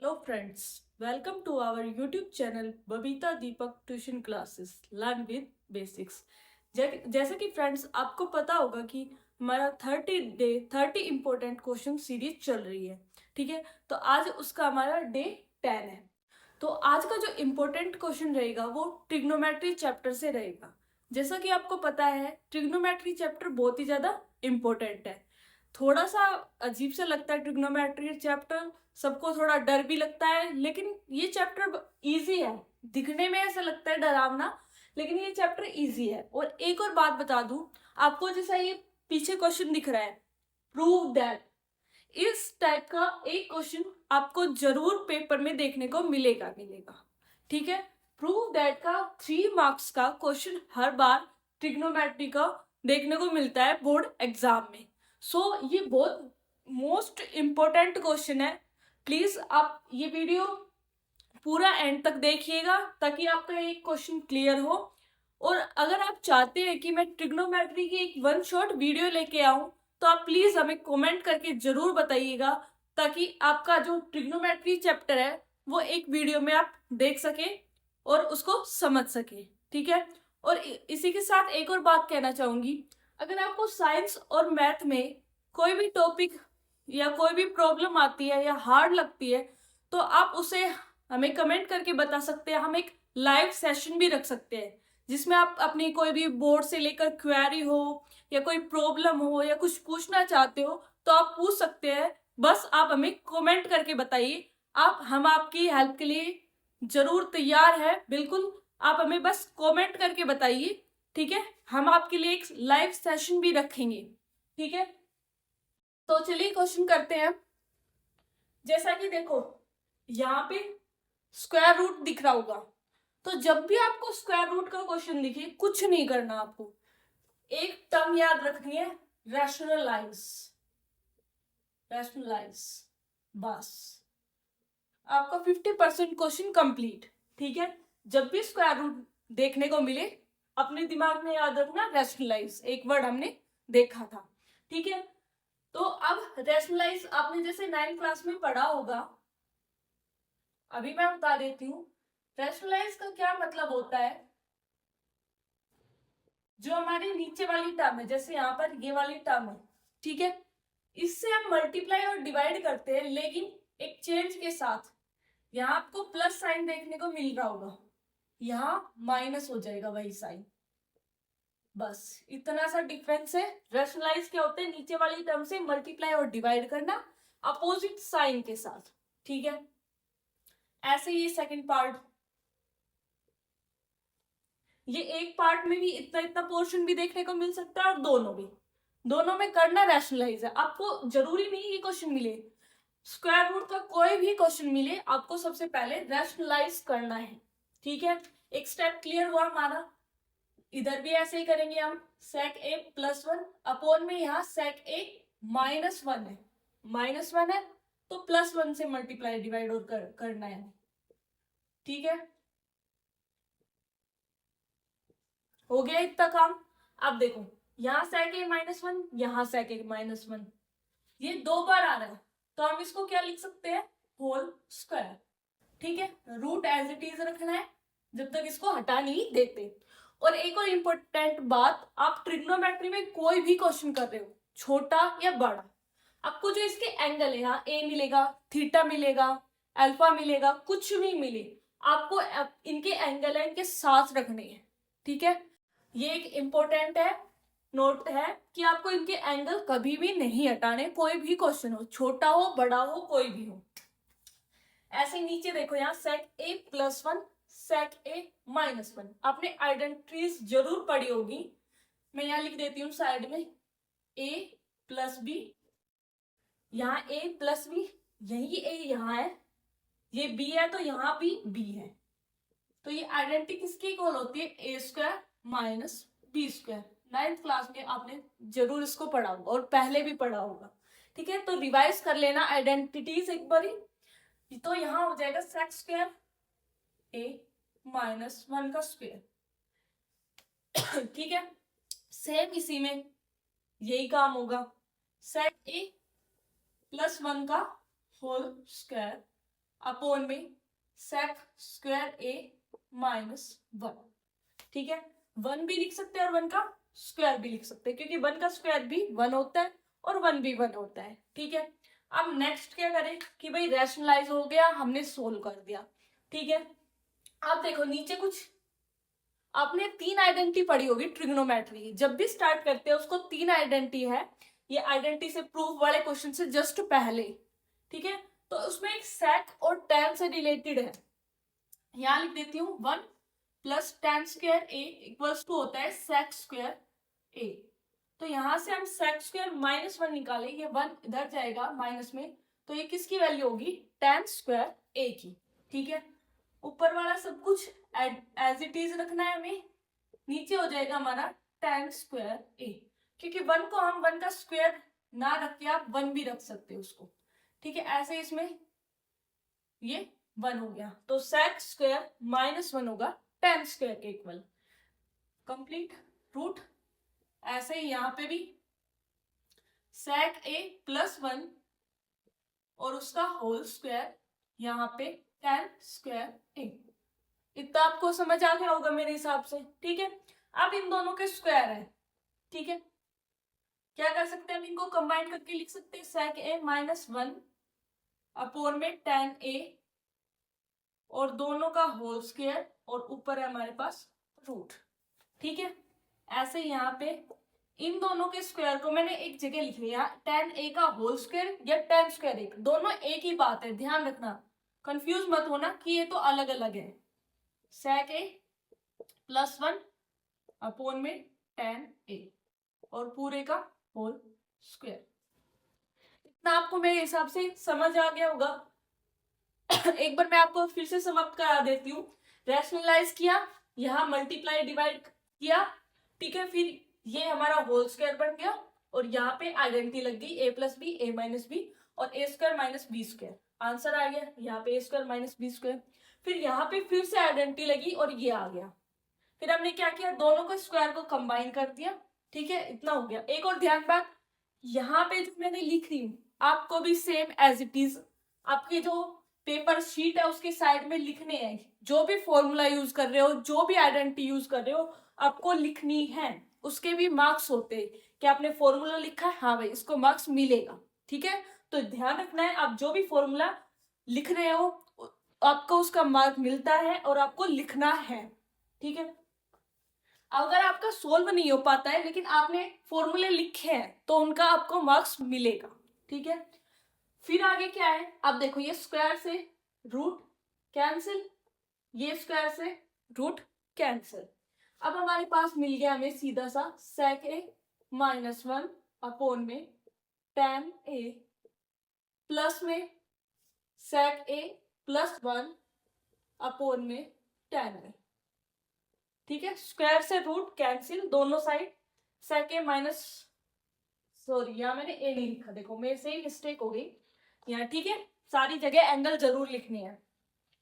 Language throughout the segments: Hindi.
Hello friends, welcome to our YouTube channel Babita Deepak tuition classes learn with basics. जैसे कि फ्रेंड्स आपको पता होगा कि हमारा 30 इम्पोर्टेंट क्वेश्चन सीरीज चल रही है। ठीक है, तो आज उसका हमारा डे 10 है। तो आज का जो इम्पोर्टेंट क्वेश्चन रहेगा वो ट्रिग्नोमेट्री चैप्टर से रहेगा। जैसा कि आपको पता है ट्रिग्नोमेट्री चैप्टर बहुत ही ज़्यादा इम्पोर्टेंट है। थोड़ा सा अजीब सा लगता है ट्रिग्नोमेट्री चैप्टर, सबको थोड़ा डर भी लगता है, लेकिन ये चैप्टर इजी है। दिखने में ऐसा लगता है डरावना, लेकिन ये चैप्टर इजी है। और एक और बात बता दूं आपको, जैसा ये पीछे क्वेश्चन दिख रहा है, प्रूव दैट, इस टाइप का एक क्वेश्चन आपको जरूर पेपर में देखने को मिलेगा। ठीक है, प्रूव दैट का 3 मार्क्स का क्वेश्चन हर बार ट्रिग्नोमेट्री का देखने को मिलता है बोर्ड एग्जाम में। ये बहुत मोस्ट इम्पोर्टेंट क्वेश्चन है। प्लीज आप ये वीडियो पूरा एंड तक देखिएगा ताकि आपका एक क्वेश्चन क्लियर हो। और अगर आप चाहते हैं कि मैं ट्रिग्नोमेट्री की एक वन शॉट वीडियो लेके आऊं, तो आप प्लीज हमें कमेंट करके जरूर बताइएगा, ताकि आपका जो ट्रिग्नोमेट्री चैप्टर है वो एक वीडियो में आप देख सके और उसको समझ सके। ठीक है, और इसी के साथ एक और बात कहना चाहूंगी, अगर आपको साइंस और मैथ में कोई भी टॉपिक या कोई भी प्रॉब्लम आती है या हार्ड लगती है, तो आप उसे हमें कमेंट करके बता सकते हैं। हम एक लाइव सेशन भी रख सकते हैं जिसमें आप अपनी कोई भी बोर्ड से लेकर क्वेरी हो या कोई प्रॉब्लम हो या कुछ पूछना चाहते हो तो आप पूछ सकते हैं। बस आप हमें कमेंट करके बताइए, हम आपकी हेल्प के लिए जरूर तैयार है। बिल्कुल, आप हमें बस कमेंट करके बताइए। ठीक है, हम आपके लिए एक लाइव सेशन भी रखेंगे। ठीक है, तो चलिए क्वेश्चन करते हैं। जैसा कि देखो यहाँ पे स्क्वायर रूट दिख रहा होगा, तो जब भी आपको स्क्वायर रूट का क्वेश्चन दिखे कुछ नहीं करना, आपको एक टर्म याद रखनी है, रैशनलाइज। रैशनलाइज, बस आपका 50% क्वेश्चन कंप्लीट। ठीक है, जब भी स्क्वायर रूट देखने को मिले अपने दिमाग में याद रखना रैशनलाइज, एक वर्ड हमने देखा था। ठीक है, तो अब रैशनलाइज आपने जैसे 9th क्लास में पढ़ा होगा, अभी मैं बता देती हूँ। रैशनलाइज का क्या मतलब होता है, जो हमारी नीचे वाली टर्म है, जैसे यहाँ पर ये वाली टर्म है, ठीक है, इससे हम मल्टीप्लाई और डिवाइड करते हैं, लेकिन एक चेंज के साथ। यहाँ आपको प्लस साइन देखने को मिल रहा होगा, यहाँ माइनस हो जाएगा वही साइन। बस इतना सा डिफरेंस है। रैशनलाइज क्या होते हैं, नीचे वाली टर्म से मल्टीप्लाई और डिवाइड करना अपोजिट साइन के साथ। ठीक है, ऐसे ही सेकंड पार्ट, ये एक पार्ट में भी इतना इतना पोर्शन भी देखने को मिल सकता है और दोनों में करना रैशनलाइज है। आपको जरूरी नहीं ये क्वेश्चन मिले, स्क्वायर रूट का कोई भी क्वेश्चन मिले, आपको सबसे पहले रैशनलाइज करना है। ठीक है, एक स्टेप क्लियर हुआ हमारा। इधर भी ऐसे ही करेंगे हम, सेक ए प्लस वन अपॉन में यहाँ सेक ए माइनस वन है, -1 है तो +1 से मल्टीप्लाई डिवाइड और करना है। ठीक है, हो गया इतना काम। अब देखो यहाँ सेक ए -1, यहाँ सेक ए -1, ये 2 बार आ रहा है, तो हम इसको क्या लिख सकते हैं, होल स्क्वायर। ठीक है, रूट एज इट इज रखना है जब तक इसको हटा नहीं देते। और एक और इम्पोर्टेंट बात, आप ट्रिग्नोमेट्री में कोई भी क्वेश्चन कर रहे हो, छोटा या बड़ा, आपको जो इसके एंगल है, यहाँ ए मिलेगा, थीटा मिलेगा, अल्फा मिलेगा, कुछ भी मिले, आपको इनके एंगल है इनके साथ रखने हैं। ठीक है, ये एक इम्पोर्टेंट है, नोट है कि आपको इनके एंगल कभी भी नहीं हटाने, कोई भी क्वेश्चन हो, छोटा हो बड़ा हो कोई भी हो। ऐसे नीचे देखो, यहाँ सेक ए +1 सेक ए -1, आपने आइडेंटिटीज जरूर पढ़ी होगी। मैं यहाँ लिख देती हूँ साइड में, a + b, यहाँ a + b, यही a यहाँ है, ये b है तो यहाँ भी b है, तो ये आइडेंटिटी किसकी इक्वल होती है, a² - b²। 9th क्लास में आपने जरूर इसको पढ़ा होगा और पहले भी पढ़ा होगा। ठीक है, तो रिवाइज कर लेना आइडेंटिटीज एक बारी। तो यहाँ हो जाएगा sec² a -1 का स्क्वायर। ठीक है, सेम इसी में यही काम होगा, sec a +1 का होल स्क्वायर अपॉन में सेक स्क्वायर ए माइनस 1। ठीक है, 1 भी लिख सकते हैं और 1 का स्क्वायर भी लिख सकते हैं, क्योंकि 1 का स्क्वायर भी 1 होता है और 1 भी 1 होता है। ठीक है, अब नेक्स्ट क्या करें कि भाई रैशनलाइज हो गया, हमने सोल्व कर दिया। ठीक है, आप देखो नीचे कुछ आपने 3 आइडेंटिटी पढ़ी होगी ट्रिग्नोमेट्री की। जब भी स्टार्ट करते हैं उसको 3 आइडेंटिटी है, ये आइडेंटिटी से प्रूफ वाले क्वेश्चन से जस्ट पहले। ठीक है, तो उसमें एक सेक और tan से रिलेटेड है। यहां लिख देती हूँ 1 plus tan square A equals to होता है सेक स्क्वायर ए। तो यहां से हम सेक स्क्वायर -1 निकालें, ये 1 इधर जाएगा माइनस में, तो ये किसकी वैल्यू होगी, tan स्क्वायर ए की। ठीक है, ऊपर वाला सब कुछ एज इट इज रखना है हमें, नीचे हो जाएगा हमारा tan स्क्वायर ए, क्योंकि 1 को हम 1 का स्क्वायर ना रख के आप 1 भी रख सकते हो उसको। ठीक है, ऐसे इसमें ये 1 हो गया, तो सेक स्क्वायर -1 होगा tan स्क्वायर के इक्वल। Complete root. ऐसे ही यहाँ पे भी सेक ए +1 और उसका होल स्क्वायर, यहाँ पे tan स्क्वायर ए। इतना आपको समझ आ गया होगा मेरे हिसाब से। ठीक है, अब इन दोनों के स्क्वायर है। ठीक है, क्या कर सकते हैं हम इनको कंबाइन करके लिख सकते हैं, सेक ए -1 अपॉन में tan ए और दोनों का होल स्क्वायर और ऊपर है हमारे पास रूट। ठीक है, ऐसे यहाँ पे इन दोनों के स्क्वायर को मैंने एक जगह लिख लिया, tan ए का होल स्क्वायर या tan स्क्वायर ए, दोनों एक ही बात है, ध्यान रखना, कंफ्यूज मत होना कि ये तो अलग अलग है। सेक ए +1 अपॉन में tan ए और पूरे का होल स्क्वायर। इतना आपको मेरे हिसाब से समझ आ गया होगा। एक बार मैं आपको फिर से समाप्त करा देती हूँ। रैशनलाइज किया, यहाँ मल्टीप्लाई डिवाइड किया। ठीक है, फिर ये हमारा होल स्क्वायर बन गया और यहाँ पे आइडेंटिटी लग गई a + b a - b और a² - b स्क्वायर। आंसर आ गया यहाँ पे a² - b स्क्वायर। फिर यहाँ पे फिर से आइडेंटिटी लगी और ये आ गया। फिर हमने क्या किया, दोनों को स्क्वायर को कंबाइन कर दिया। ठीक है, इतना हो गया। एक और ध्यान बात, यहाँ पे जो मैंने लिख रही हूँ आपको भी सेम एज इट इज आपकी जो पेपर शीट है उसके साइड में लिखने हैं। जो भी फॉर्मूला यूज कर रहे हो, जो भी आइडेंटिटी यूज कर रहे हो, आपको लिखनी है। उसके भी मार्क्स होते हैं कि आपने फॉर्मूला लिखा है, हाँ भाई इसको मार्क्स मिलेगा। ठीक है, तो ध्यान रखना है, आप जो भी फॉर्मूला लिख रहे हो आपको उसका मार्क मिलता है और आपको लिखना है। ठीक है, अगर आपका सोल्व नहीं हो पाता है लेकिन आपने फॉर्मूले लिखे हैं तो उनका आपको मार्क्स मिलेगा। ठीक है, फिर आगे क्या है, अब देखो ये स्क्वायर से रूट कैंसिल, ये स्क्वायर से रूट कैंसिल। अब हमारे पास मिल गया हमें सीधा सा सेक ए -1 अपॉन में tan ए प्लस में सेक ए +1 अपॉन में tan ए। ठीक है, स्क्वायर से रूट कैंसिल दोनों साइड, सेक ए माइनस, सॉरी यहाँ मैंने ए नहीं लिखा, देखो मेरे से ही मिस्टेक हो गई यहाँ। ठीक है, सारी जगह एंगल जरूर लिखनी है।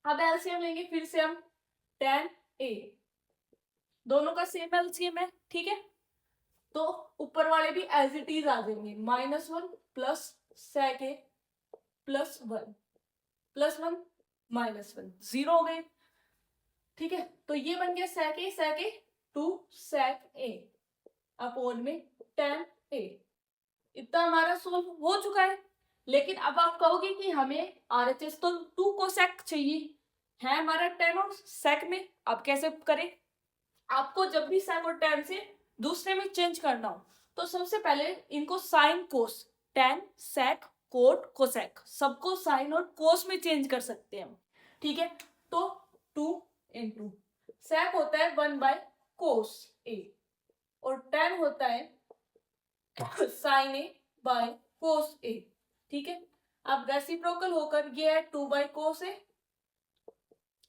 अब एलसीएम लेंगे फिर से हम, tan ए दोनों का सेम एलसीएम है। ठीक है, तो ऊपर वाले भी एज इट इज आ जाएंगे, -1 प्लस सेक ए +1 +1 -1 0 हो गए। ठीक है, तो ये बन गया सेक ए टू सेक ए अपॉन में tan ए। इतना हमारा सोल्व हो चुका है। लेकिन अब आप कहोगे कि हमें आरएचएस तो 2 कोसेक चाहिए है हमारा tan और सेक में, अब कैसे करें। आपको जब भी सेक और tan से दूसरे में चेंज करना हो तो सबसे पहले इनको साइन कोस, tan सेक कोट कोसेक सबको साइन और कोस में चेंज कर सकते हैं हम। ठीक है, तो 2 × सेक होता है 1/cos ए और tan होता है sin A/cos A। ठीक है, अब रेसिप्रोकल होकर ये है 2/cos A,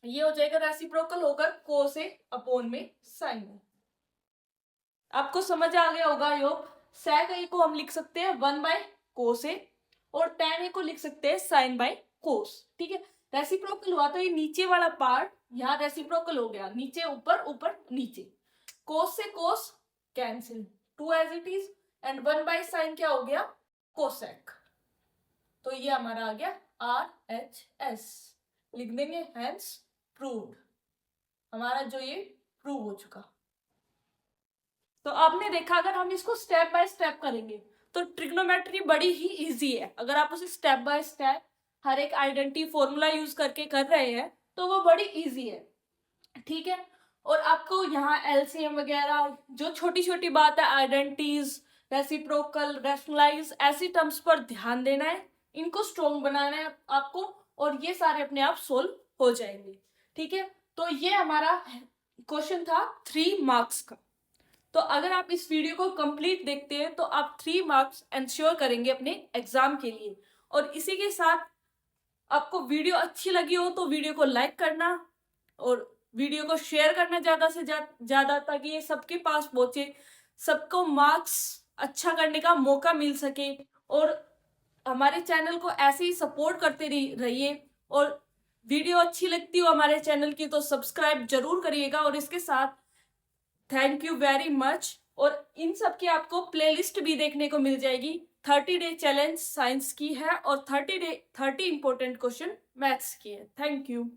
ये हो जाएगा रेसिप्रोकल होकर cos A अपॉन में sin A। आपको समझ आ गया होगा योग। sec A को हम लिख सकते हैं 1/cos A और tan A को लिख सकते हैं sin/cos। ठीक है, रेसिप्रोकल हुआ तो ये नीचे वाला पार्ट यहाँ रेसिप्रोकल हो गया, नीचे ऊपर ऊपर नीचे, cos से cos cancel, 2 as it is and 1/sin क्या हो गया, कोसेक। तो ये हमारा आ गया RHS। लिख देंगे हैंस प्रूव्ड, हमारा जो ये प्रूव हो चुका। तो आपने देखा अगर हम इसको स्टेप बाय स्टेप करेंगे तो ट्रिग्नोमेट्री बड़ी ही इजी है। अगर आप उसे स्टेप बाय स्टेप हर एक आइडेंटिटी फॉर्मूला यूज करके कर रहे हैं तो वो बड़ी इजी है, ठीक है। और आपको यहाँ एलसीएम वगैरह जो छोटी छोटी बात है, आइडेंटिटीज, रेसिप्रोकल, रैशनलाइज, ऐसी टर्म्स पर ध्यान देना है, इनको स्ट्रॉन्ग बनाना है आपको, और ये सारे अपने आप सोल्व हो जाएंगे, ठीक है। तो ये हमारा क्वेश्चन था 3 मार्क्स का। तो अगर आप इस वीडियो को कंप्लीट देखते हैं तो आप 3 मार्क्स इंश्योर करेंगे अपने एग्जाम के लिए। और इसी के साथ आपको वीडियो अच्छी लगी हो तो वीडियो को लाइक करना और वीडियो को शेयर करना ज्यादा से ज्यादा, ताकि ये सबके पास पहुंचे, सबको मार्क्स अच्छा करने का मौका मिल सके। और हमारे चैनल को ऐसे ही सपोर्ट करते रहिए। और वीडियो अच्छी लगती हो हमारे चैनल की तो सब्सक्राइब जरूर करिएगा। और इसके साथ थैंक यू वेरी मच। और इन सब की आपको प्लेलिस्ट भी देखने को मिल जाएगी। 30 डे चैलेंज साइंस की है और 30 इंपॉर्टेंट क्वेश्चन मैथ्स की है। Thank you.